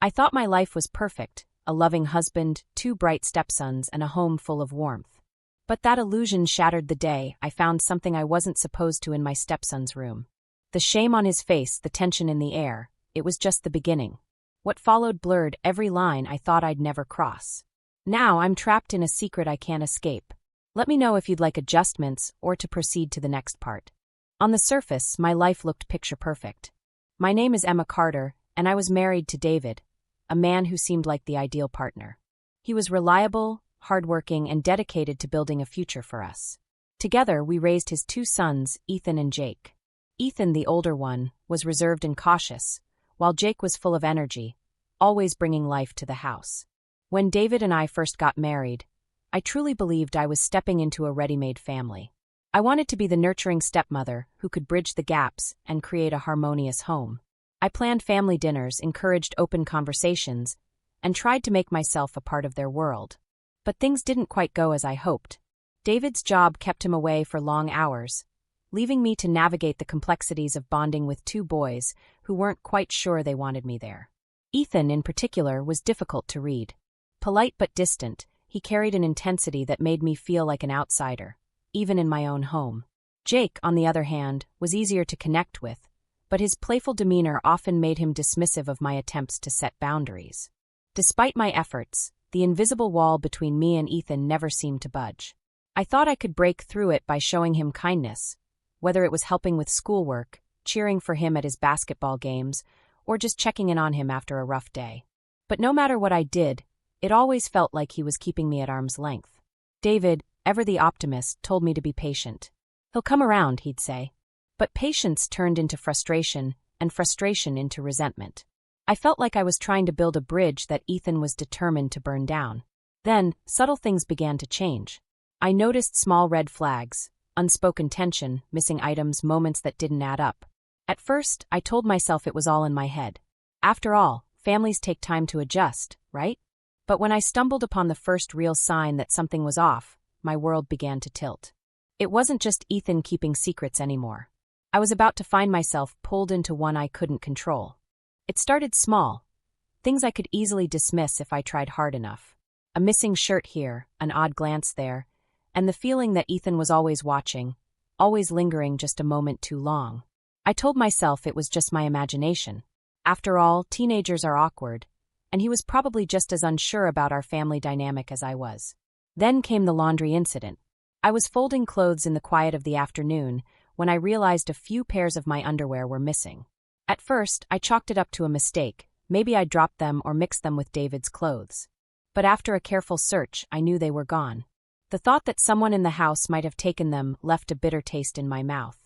I thought my life was perfect, a loving husband, two bright stepsons, and a home full of warmth. But that illusion shattered the day I found something I wasn't supposed to in my stepson's room. The shame on his face, the tension in the air, it was just the beginning. What followed blurred every line I thought I'd never cross. Now I'm trapped in a secret I can't escape. Let me know if you'd like adjustments or to proceed to the next part. On the surface, my life looked picture perfect. My name is Emma Carter, and I was married to David, a man who seemed like the ideal partner. He was reliable, hardworking, and dedicated to building a future for us. Together, we raised his two sons, Ethan and Jake. Ethan, the older one, was reserved and cautious, while Jake was full of energy, always bringing life to the house. When David and I first got married, I truly believed I was stepping into a ready-made family. I wanted to be the nurturing stepmother who could bridge the gaps and create a harmonious home. I planned family dinners, encouraged open conversations, and tried to make myself a part of their world. But things didn't quite go as I hoped. David's job kept him away for long hours, leaving me to navigate the complexities of bonding with two boys who weren't quite sure they wanted me there. Ethan, in particular, was difficult to read. Polite but distant, he carried an intensity that made me feel like an outsider, even in my own home. Jake, on the other hand, was easier to connect with, but his playful demeanor often made him dismissive of my attempts to set boundaries. Despite my efforts, the invisible wall between me and Ethan never seemed to budge. I thought I could break through it by showing him kindness, whether it was helping with schoolwork, cheering for him at his basketball games, or just checking in on him after a rough day. But no matter what I did, it always felt like he was keeping me at arm's length. David, ever the optimist, told me to be patient. He'll come around, he'd say. But patience turned into frustration, and frustration into resentment. I felt like I was trying to build a bridge that Ethan was determined to burn down. Then, subtle things began to change. I noticed small red flags, unspoken tension, missing items, moments that didn't add up. At first, I told myself it was all in my head. After all, families take time to adjust, right? But when I stumbled upon the first real sign that something was off, my world began to tilt. It wasn't just Ethan keeping secrets anymore. I was about to find myself pulled into one I couldn't control. It started small, things I could easily dismiss if I tried hard enough. A missing shirt here, an odd glance there, and the feeling that Ethan was always watching, always lingering just a moment too long. I told myself it was just my imagination. After all, teenagers are awkward, and he was probably just as unsure about our family dynamic as I was. Then came the laundry incident. I was folding clothes in the quiet of the afternoon when I realized a few pairs of my underwear were missing. At first, I chalked it up to a mistake. Maybe I'd dropped them or mixed them with David's clothes. But after a careful search, I knew they were gone. The thought that someone in the house might have taken them left a bitter taste in my mouth.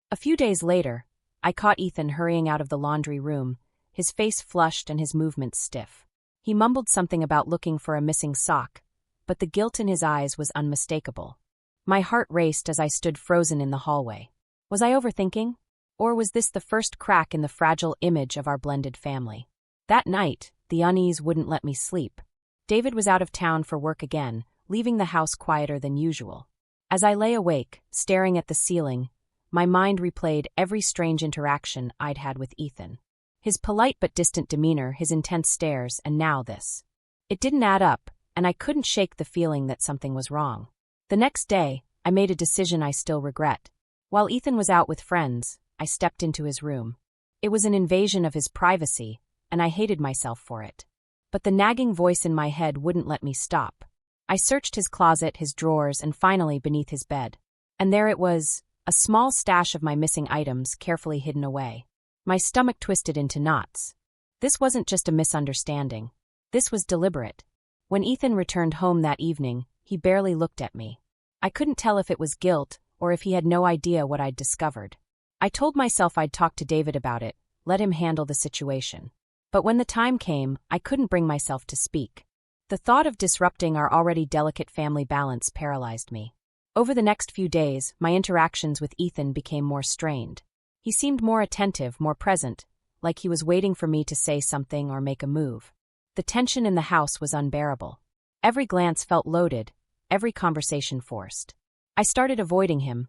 A few days later, I caught Ethan hurrying out of the laundry room, his face flushed and his movements stiff. He mumbled something about looking for a missing sock, but the guilt in his eyes was unmistakable. My heart raced as I stood frozen in the hallway. Was I overthinking? Or was this the first crack in the fragile image of our blended family? That night, the unease wouldn't let me sleep. David was out of town for work again, leaving the house quieter than usual. As I lay awake, staring at the ceiling, my mind replayed every strange interaction I'd had with Ethan. His polite but distant demeanor, his intense stares, and now this. It didn't add up, and I couldn't shake the feeling that something was wrong. The next day, I made a decision I still regret. While Ethan was out with friends, I stepped into his room. It was an invasion of his privacy, and I hated myself for it. But the nagging voice in my head wouldn't let me stop. I searched his closet, his drawers, and finally beneath his bed. And there it was, a small stash of my missing items carefully hidden away. My stomach twisted into knots. This wasn't just a misunderstanding. This was deliberate. When Ethan returned home that evening, he barely looked at me. I couldn't tell if it was guilt or if he had no idea what I'd discovered. I told myself I'd talk to David about it, let him handle the situation. But when the time came, I couldn't bring myself to speak. The thought of disrupting our already delicate family balance paralyzed me. Over the next few days, my interactions with Ethan became more strained. He seemed more attentive, more present, like he was waiting for me to say something or make a move. The tension in the house was unbearable. Every glance felt loaded, every conversation forced. I started avoiding him,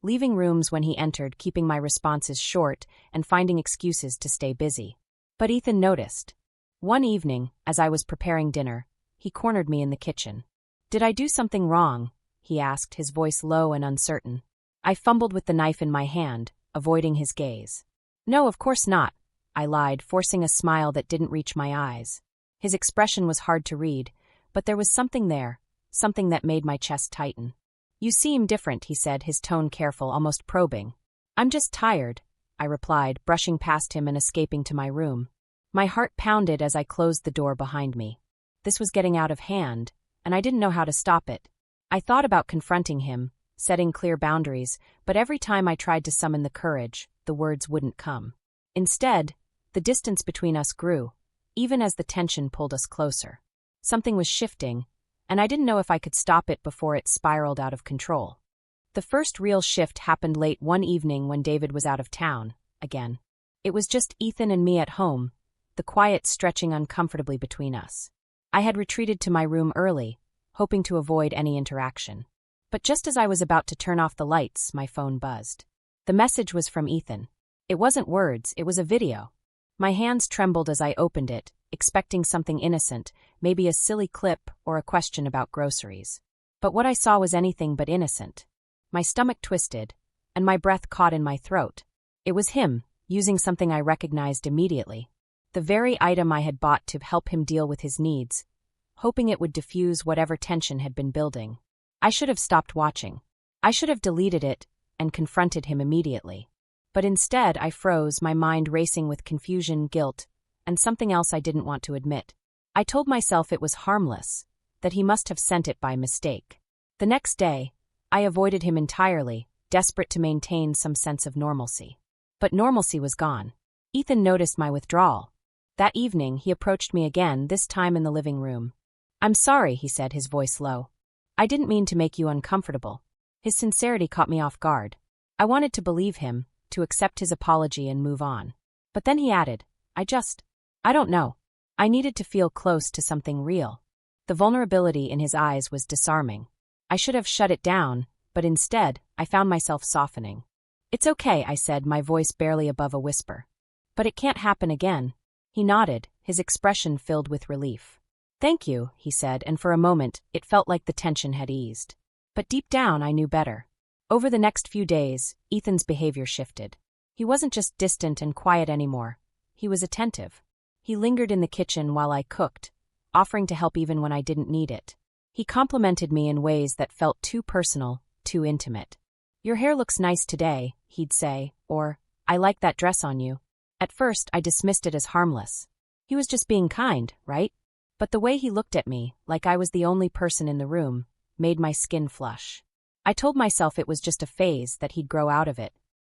leaving rooms when he entered, keeping my responses short, and finding excuses to stay busy. But Ethan noticed. One evening, as I was preparing dinner, he cornered me in the kitchen. "Did I do something wrong?" he asked, his voice low and uncertain. I fumbled with the knife in my hand, avoiding his gaze. "No, of course not," I lied, forcing a smile that didn't reach my eyes. His expression was hard to read, but there was something there, something that made my chest tighten. "You seem different," he said, his tone careful, almost probing. "I'm just tired," I replied, brushing past him and escaping to my room. My heart pounded as I closed the door behind me. This was getting out of hand, and I didn't know how to stop it. I thought about confronting him, setting clear boundaries, but every time I tried to summon the courage, the words wouldn't come. Instead, the distance between us grew, even as the tension pulled us closer. Something was shifting, and I didn't know if I could stop it before it spiraled out of control. The first real shift happened late one evening when David was out of town, again. It was just Ethan and me at home, the quiet stretching uncomfortably between us. I had retreated to my room early, hoping to avoid any interaction. But just as I was about to turn off the lights, my phone buzzed. The message was from Ethan. It wasn't words, it was a video. My hands trembled as I opened it, expecting something innocent, maybe a silly clip or a question about groceries. But what I saw was anything but innocent. My stomach twisted, and my breath caught in my throat. It was him, using something I recognized immediately. The very item I had bought to help him deal with his needs, hoping it would diffuse whatever tension had been building. I should have stopped watching. I should have deleted it and confronted him immediately. But instead, I froze, my mind racing with confusion, guilt, and something else I didn't want to admit. I told myself it was harmless, that he must have sent it by mistake. The next day, I avoided him entirely, desperate to maintain some sense of normalcy. But normalcy was gone. Ethan noticed my withdrawal. That evening, he approached me again, this time in the living room. "I'm sorry," he said, his voice low. "I didn't mean to make you uncomfortable." His sincerity caught me off guard. I wanted to believe him, to accept his apology and move on. But then he added, I don't know. I needed to feel close to something real." The vulnerability in his eyes was disarming. I should have shut it down, but instead, I found myself softening. "It's okay," I said, my voice barely above a whisper. "But it can't happen again." He nodded, his expression filled with relief. "Thank you," he said, and for a moment, it felt like the tension had eased. But deep down, I knew better. Over the next few days, Ethan's behavior shifted. He wasn't just distant and quiet anymore. He was attentive. He lingered in the kitchen while I cooked, offering to help even when I didn't need it. He complimented me in ways that felt too personal, too intimate. "Your hair looks nice today," he'd say, or, "I like that dress on you." At first, I dismissed it as harmless. He was just being kind, right? But the way he looked at me, like I was the only person in the room, made my skin flush. I told myself it was just a phase, that he'd grow out of it.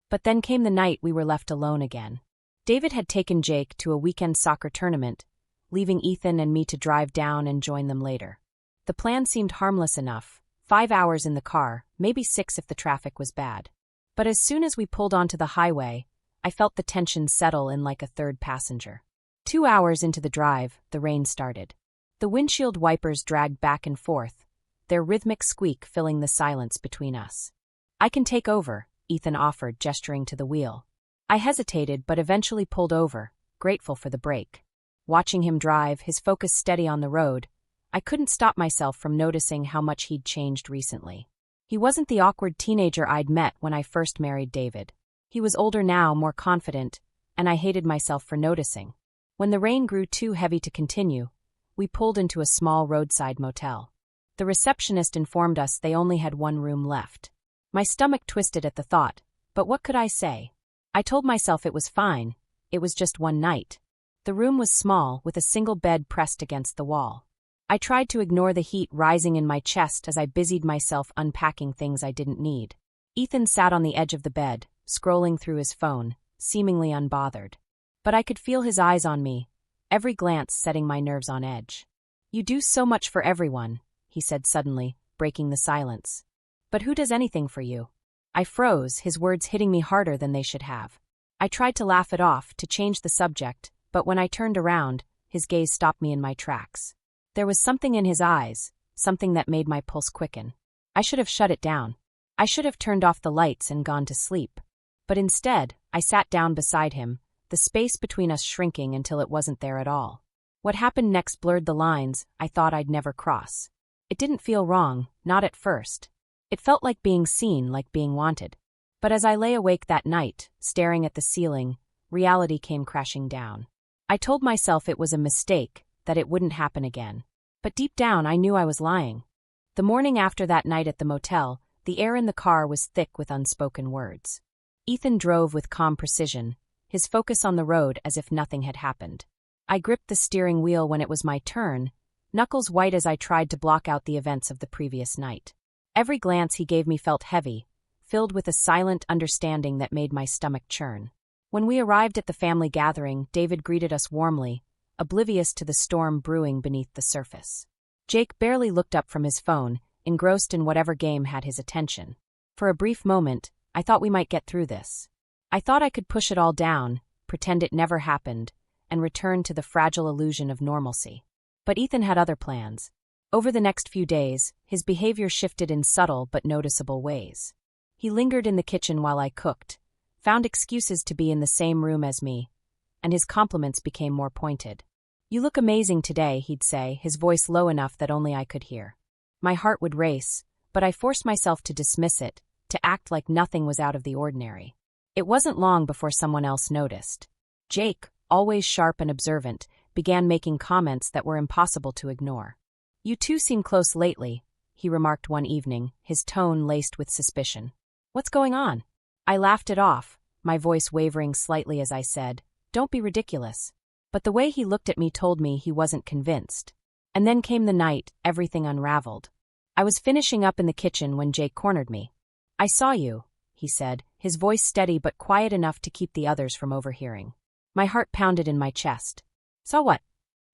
But then came the night we were left alone again. David had taken Jake to a weekend soccer tournament, leaving Ethan and me to drive down and join them later. The plan seemed harmless enough, 5 hours in the car, maybe 6 if the traffic was bad. But as soon as we pulled onto the highway, I felt the tension settle in like a third passenger. 2 hours into the drive, the rain started. The windshield wipers dragged back and forth, their rhythmic squeak filling the silence between us. "I can take over," Ethan offered, gesturing to the wheel. I hesitated but eventually pulled over, grateful for the break. Watching him drive, his focus steady on the road, I couldn't stop myself from noticing how much he'd changed recently. He wasn't the awkward teenager I'd met when I first married David. He was older now, more confident, and I hated myself for noticing. When the rain grew too heavy to continue, we pulled into a small roadside motel. The receptionist informed us they only had one room left. My stomach twisted at the thought, but what could I say? I told myself it was fine, it was just one night. The room was small, with a single bed pressed against the wall. I tried to ignore the heat rising in my chest as I busied myself unpacking things I didn't need. Ethan sat on the edge of the bed, scrolling through his phone, seemingly unbothered. But I could feel his eyes on me, every glance setting my nerves on edge. "You do so much for everyone," he said suddenly, breaking the silence. "But who does anything for you?" I froze, his words hitting me harder than they should have. I tried to laugh it off, to change the subject, but when I turned around, his gaze stopped me in my tracks. There was something in his eyes, something that made my pulse quicken. I should have shut it down. I should have turned off the lights and gone to sleep. But instead, I sat down beside him, the space between us shrinking until it wasn't there at all. What happened next blurred the lines I thought I'd never cross. It didn't feel wrong, not at first. It felt like being seen, like being wanted. But as I lay awake that night, staring at the ceiling, reality came crashing down. I told myself it was a mistake, that it wouldn't happen again. But deep down I knew I was lying. The morning after that night at the motel, the air in the car was thick with unspoken words. Ethan drove with calm precision, his focus on the road as if nothing had happened. I gripped the steering wheel when it was my turn, knuckles white as I tried to block out the events of the previous night. Every glance he gave me felt heavy, filled with a silent understanding that made my stomach churn. When we arrived at the family gathering, David greeted us warmly, oblivious to the storm brewing beneath the surface. Jake barely looked up from his phone, engrossed in whatever game had his attention. For a brief moment, I thought we might get through this. I thought I could push it all down, pretend it never happened, and return to the fragile illusion of normalcy. But Ethan had other plans. Over the next few days, his behavior shifted in subtle but noticeable ways. He lingered in the kitchen while I cooked, found excuses to be in the same room as me, and his compliments became more pointed. "You look amazing today," he'd say, his voice low enough that only I could hear. My heart would race, but I forced myself to dismiss it, to act like nothing was out of the ordinary. It wasn't long before someone else noticed. Jake, always sharp and observant, began making comments that were impossible to ignore. "You two seem close lately," he remarked one evening, his tone laced with suspicion. "What's going on?" I laughed it off, my voice wavering slightly as I said, "Don't be ridiculous." But the way he looked at me told me he wasn't convinced. And then came the night, everything unraveled. I was finishing up in the kitchen when Jake cornered me. "I saw you," he said, his voice steady but quiet enough to keep the others from overhearing. My heart pounded in my chest. "Saw what?"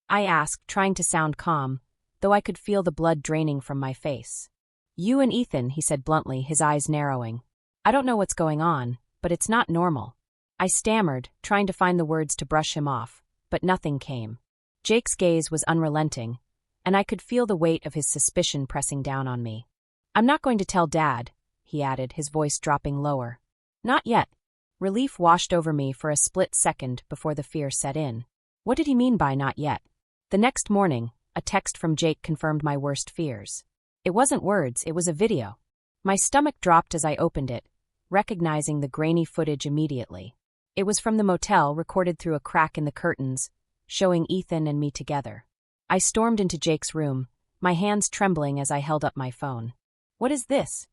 I asked, trying to sound calm, though I could feel the blood draining from my face. "You and Ethan," he said bluntly, his eyes narrowing. "I don't know what's going on, but it's not normal." I stammered, trying to find the words to brush him off, but nothing came. Jake's gaze was unrelenting, and I could feel the weight of his suspicion pressing down on me. "I'm not going to tell Dad," he added, his voice dropping lower. "Not yet." Relief washed over me for a split second before the fear set in. What did he mean by not yet? The next morning, a text from Jake confirmed my worst fears. It wasn't words, it was a video. My stomach dropped as I opened it, recognizing the grainy footage immediately. It was from the motel, recorded through a crack in the curtains, showing Ethan and me together. I stormed into Jake's room, my hands trembling as I held up my phone. "What is this?"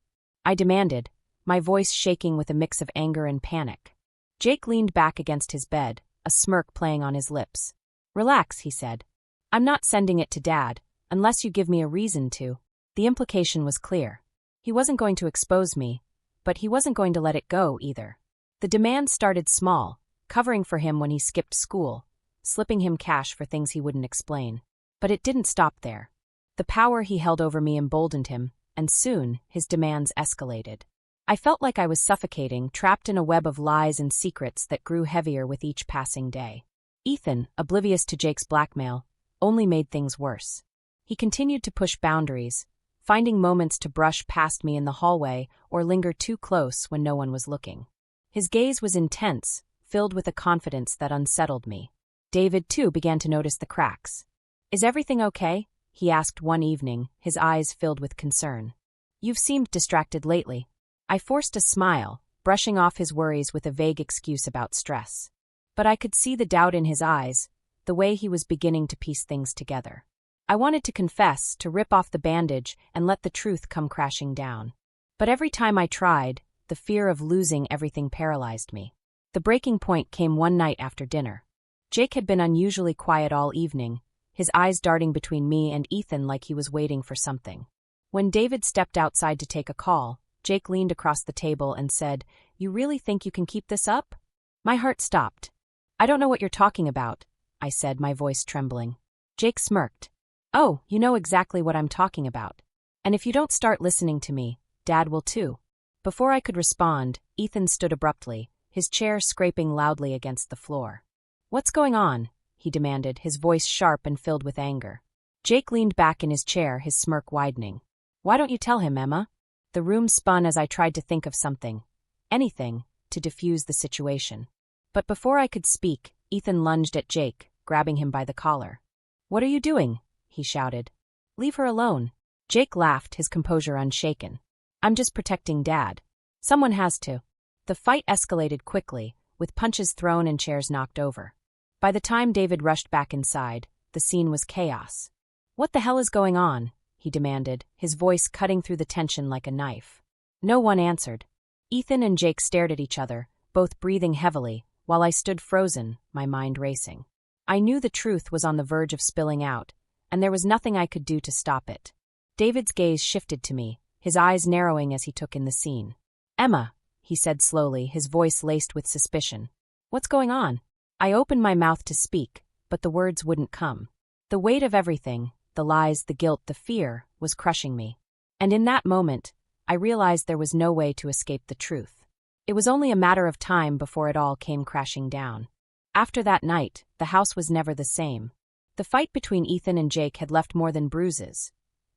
I demanded, my voice shaking with a mix of anger and panic. Jake leaned back against his bed, a smirk playing on his lips. "Relax," he said. "I'm not sending it to Dad, unless you give me a reason to." The implication was clear. He wasn't going to expose me, but he wasn't going to let it go either. The demand started small, covering for him when he skipped school, slipping him cash for things he wouldn't explain. But it didn't stop there. The power he held over me emboldened him, and soon his demands escalated. I felt like I was suffocating, trapped in a web of lies and secrets that grew heavier with each passing day. Ethan, oblivious to Jake's blackmail, only made things worse. He continued to push boundaries, finding moments to brush past me in the hallway or linger too close when no one was looking. His gaze was intense, filled with a confidence that unsettled me. David, too, began to notice the cracks. "Is everything okay?" he asked one evening, his eyes filled with concern. "You've seemed distracted lately." I forced a smile, brushing off his worries with a vague excuse about stress. But I could see the doubt in his eyes, the way he was beginning to piece things together. I wanted to confess, to rip off the bandage and let the truth come crashing down. But every time I tried, the fear of losing everything paralyzed me. The breaking point came one night after dinner. Jake had been unusually quiet all evening, his eyes darting between me and Ethan like he was waiting for something. When David stepped outside to take a call, Jake leaned across the table and said, "You really think you can keep this up?" My heart stopped. "I don't know what you're talking about," I said, my voice trembling. Jake smirked. "Oh, you know exactly what I'm talking about. And if you don't start listening to me, Dad will too." Before I could respond, Ethan stood abruptly, his chair scraping loudly against the floor. "What's going on?" he demanded, his voice sharp and filled with anger. Jake leaned back in his chair, his smirk widening. "Why don't you tell him, Emma?" The room spun as I tried to think of something, anything, to defuse the situation. But before I could speak, Ethan lunged at Jake, grabbing him by the collar. "What are you doing?" he shouted. "Leave her alone." Jake laughed, his composure unshaken. "I'm just protecting Dad. Someone has to." The fight escalated quickly, with punches thrown and chairs knocked over. By the time David rushed back inside, the scene was chaos. "What the hell is going on?" he demanded, his voice cutting through the tension like a knife. No one answered. Ethan and Jake stared at each other, both breathing heavily, while I stood frozen, my mind racing. I knew the truth was on the verge of spilling out, and there was nothing I could do to stop it. David's gaze shifted to me, his eyes narrowing as he took in the scene. "Emma," he said slowly, his voice laced with suspicion. "What's going on?" I opened my mouth to speak, but the words wouldn't come. The weight of everything, the lies, the guilt, the fear, was crushing me. And in that moment, I realized there was no way to escape the truth. It was only a matter of time before it all came crashing down. After that night, the house was never the same. The fight between Ethan and Jake had left more than bruises.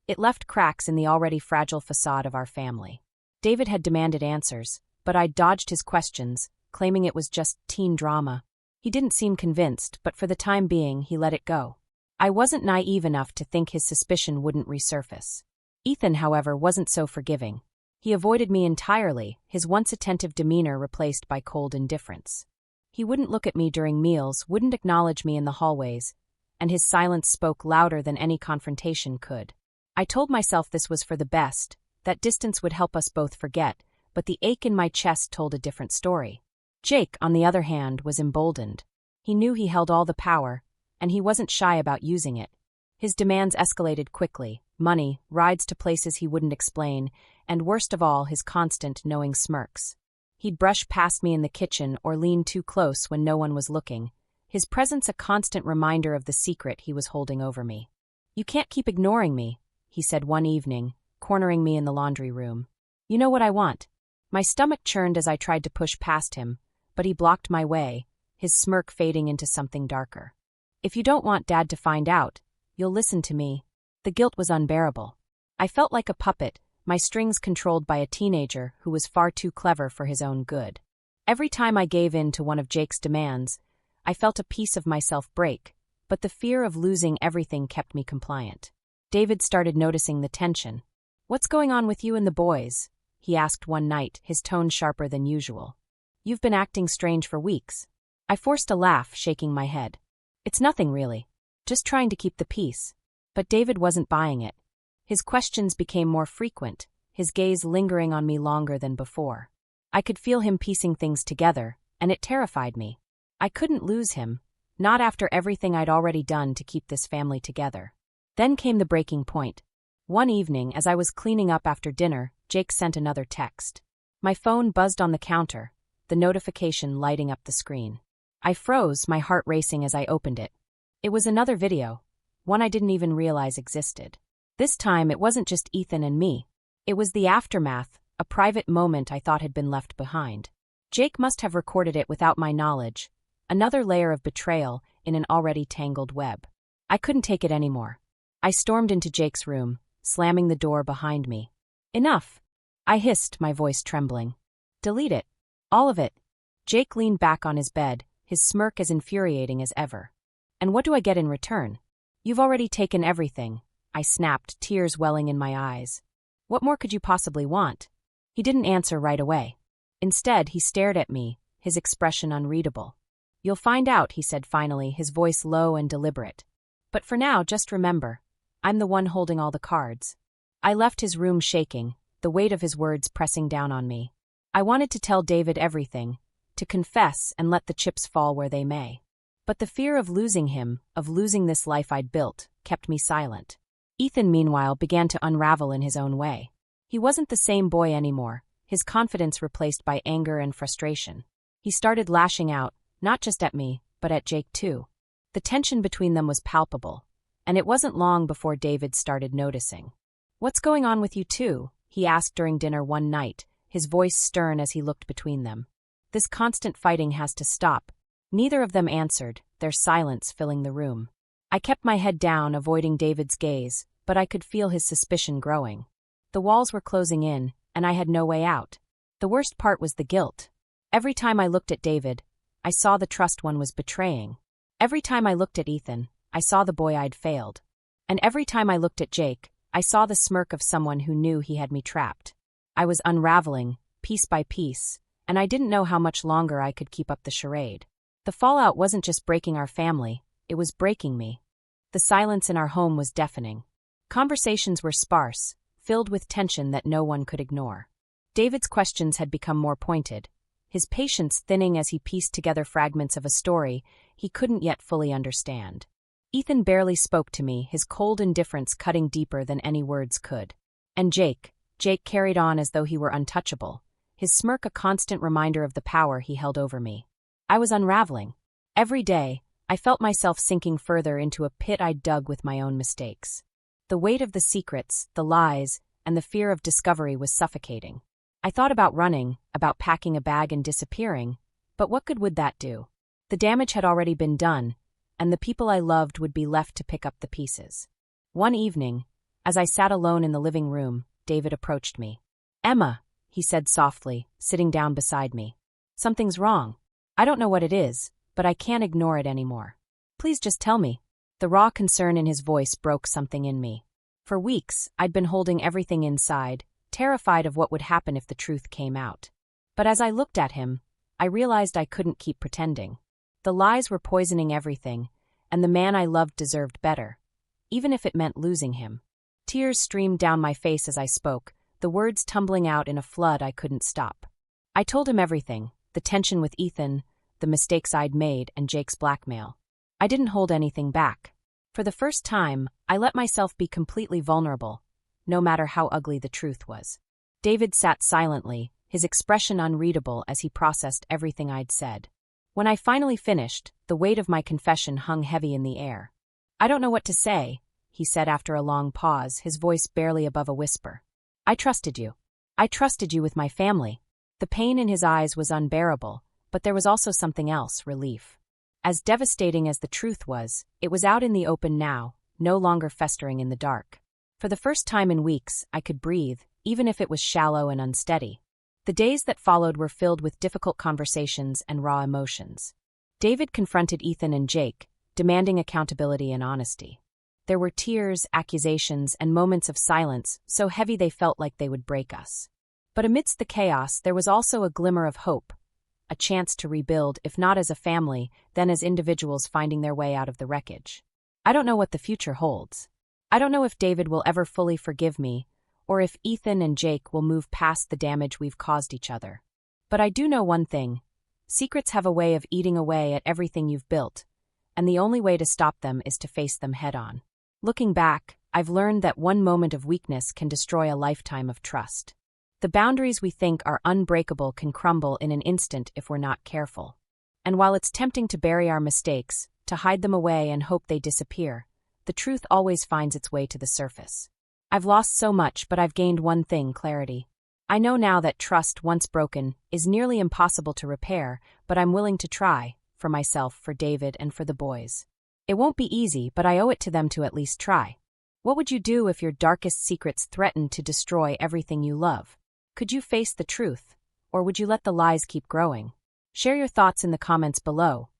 It left cracks in the already fragile facade of our family. David had demanded answers, but I'd dodged his questions, claiming it was just teen drama. He didn't seem convinced, but for the time being, he let it go. I wasn't naive enough to think his suspicion wouldn't resurface. Ethan, however, wasn't so forgiving. He avoided me entirely, his once attentive demeanor replaced by cold indifference. He wouldn't look at me during meals, wouldn't acknowledge me in the hallways, and his silence spoke louder than any confrontation could. I told myself this was for the best, that distance would help us both forget, but the ache in my chest told a different story. Jake, on the other hand, was emboldened. He knew he held all the power, and he wasn't shy about using it. His demands escalated quickly: money, rides to places he wouldn't explain, and worst of all, his constant, knowing smirks. He'd brush past me in the kitchen or lean too close when no one was looking, his presence a constant reminder of the secret he was holding over me. "You can't keep ignoring me," he said one evening, cornering me in the laundry room. "You know what I want." My stomach churned as I tried to push past him, but he blocked my way, his smirk fading into something darker. "If you don't want Dad to find out, you'll listen to me." The guilt was unbearable. I felt like a puppet, my strings controlled by a teenager who was far too clever for his own good. Every time I gave in to one of Jake's demands, I felt a piece of myself break, but the fear of losing everything kept me compliant. David started noticing the tension. "What's going on with you and the boys?" he asked one night, his tone sharper than usual. "You've been acting strange for weeks." I forced a laugh, shaking my head. "It's nothing really. Just trying to keep the peace." But David wasn't buying it. His questions became more frequent, his gaze lingering on me longer than before. I could feel him piecing things together, and it terrified me. I couldn't lose him, not after everything I'd already done to keep this family together. Then came the breaking point. One evening, as I was cleaning up after dinner, Jake sent another text. My phone buzzed on the counter, the notification lighting up the screen. I froze, my heart racing as I opened it. It was another video, one I didn't even realize existed. This time, it wasn't just Ethan and me. It was the aftermath, a private moment I thought had been left behind. Jake must have recorded it without my knowledge, another layer of betrayal in an already tangled web. I couldn't take it anymore. I stormed into Jake's room, slamming the door behind me. "Enough!" I hissed, my voice trembling. "Delete it. All of it." Jake leaned back on his bed, his smirk as infuriating as ever. "And what do I get in return?" "You've already taken everything," I snapped, tears welling in my eyes. "What more could you possibly want?" He didn't answer right away. Instead, he stared at me, his expression unreadable. "You'll find out," he said finally, his voice low and deliberate. "But for now, just remember, I'm the one holding all the cards." I left his room shaking, the weight of his words pressing down on me. I wanted to tell David everything, to confess and let the chips fall where they may. But the fear of losing him, of losing this life I'd built, kept me silent. Ethan, meanwhile, began to unravel in his own way. He wasn't the same boy anymore, his confidence replaced by anger and frustration. He started lashing out, not just at me, but at Jake too. The tension between them was palpable, and it wasn't long before David started noticing. "What's going on with you two?" he asked during dinner one night, his voice stern as he looked between them. "This constant fighting has to stop." Neither of them answered, their silence filling the room. I kept my head down, avoiding David's gaze, but I could feel his suspicion growing. The walls were closing in, and I had no way out. The worst part was the guilt. Every time I looked at David, I saw the trust one was betraying. Every time I looked at Ethan, I saw the boy I'd failed. And every time I looked at Jake, I saw the smirk of someone who knew he had me trapped. I was unraveling, piece by piece, and I didn't know how much longer I could keep up the charade. The fallout wasn't just breaking our family, it was breaking me. The silence in our home was deafening. Conversations were sparse, filled with tension that no one could ignore. David's questions had become more pointed, his patience thinning as he pieced together fragments of a story he couldn't yet fully understand. Ethan barely spoke to me, his cold indifference cutting deeper than any words could. And Jake carried on as though he were untouchable, his smirk a constant reminder of the power he held over me. I was unraveling. Every day, I felt myself sinking further into a pit I'd dug with my own mistakes. The weight of the secrets, the lies, and the fear of discovery was suffocating. I thought about running, about packing a bag and disappearing, but what good would that do? The damage had already been done, and the people I loved would be left to pick up the pieces. One evening, as I sat alone in the living room, David approached me. "Emma," he said softly, sitting down beside me. "Something's wrong. I don't know what it is, but I can't ignore it anymore. Please just tell me." The raw concern in his voice broke something in me. For weeks, I'd been holding everything inside, terrified of what would happen if the truth came out. But as I looked at him, I realized I couldn't keep pretending. The lies were poisoning everything, and the man I loved deserved better, even if it meant losing him. Tears streamed down my face as I spoke, the words tumbling out in a flood I couldn't stop. I told him everything, the tension with Ethan, the mistakes I'd made, and Jake's blackmail. I didn't hold anything back. For the first time, I let myself be completely vulnerable, no matter how ugly the truth was. David sat silently, his expression unreadable as he processed everything I'd said. When I finally finished, the weight of my confession hung heavy in the air. "I don't know what to say," he said after a long pause, his voice barely above a whisper. "I trusted you. I trusted you with my family." The pain in his eyes was unbearable, but there was also something else, relief. As devastating as the truth was, it was out in the open now, no longer festering in the dark. For the first time in weeks, I could breathe, even if it was shallow and unsteady. The days that followed were filled with difficult conversations and raw emotions. David confronted Ethan and Jake, demanding accountability and honesty. There were tears, accusations, and moments of silence, so heavy they felt like they would break us. But amidst the chaos, there was also a glimmer of hope, a chance to rebuild, if not as a family, then as individuals finding their way out of the wreckage. I don't know what the future holds. I don't know if David will ever fully forgive me, or if Ethan and Jake will move past the damage we've caused each other. But I do know one thing. Secrets have a way of eating away at everything you've built, and the only way to stop them is to face them head-on. Looking back, I've learned that one moment of weakness can destroy a lifetime of trust. The boundaries we think are unbreakable can crumble in an instant if we're not careful. And while it's tempting to bury our mistakes, to hide them away and hope they disappear, the truth always finds its way to the surface. I've lost so much, but I've gained one thing: clarity. I know now that trust, once broken, is nearly impossible to repair, but I'm willing to try, for myself, for David, and for the boys. It won't be easy, but I owe it to them to at least try. What would you do if your darkest secrets threatened to destroy everything you love? Could you face the truth, or would you let the lies keep growing? Share your thoughts in the comments below.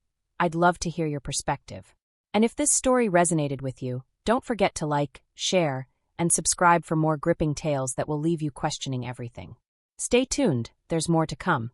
I'd love to hear your perspective. And if this story resonated with you, don't forget to like, share, and subscribe for more gripping tales that will leave you questioning everything. Stay tuned, there's more to come.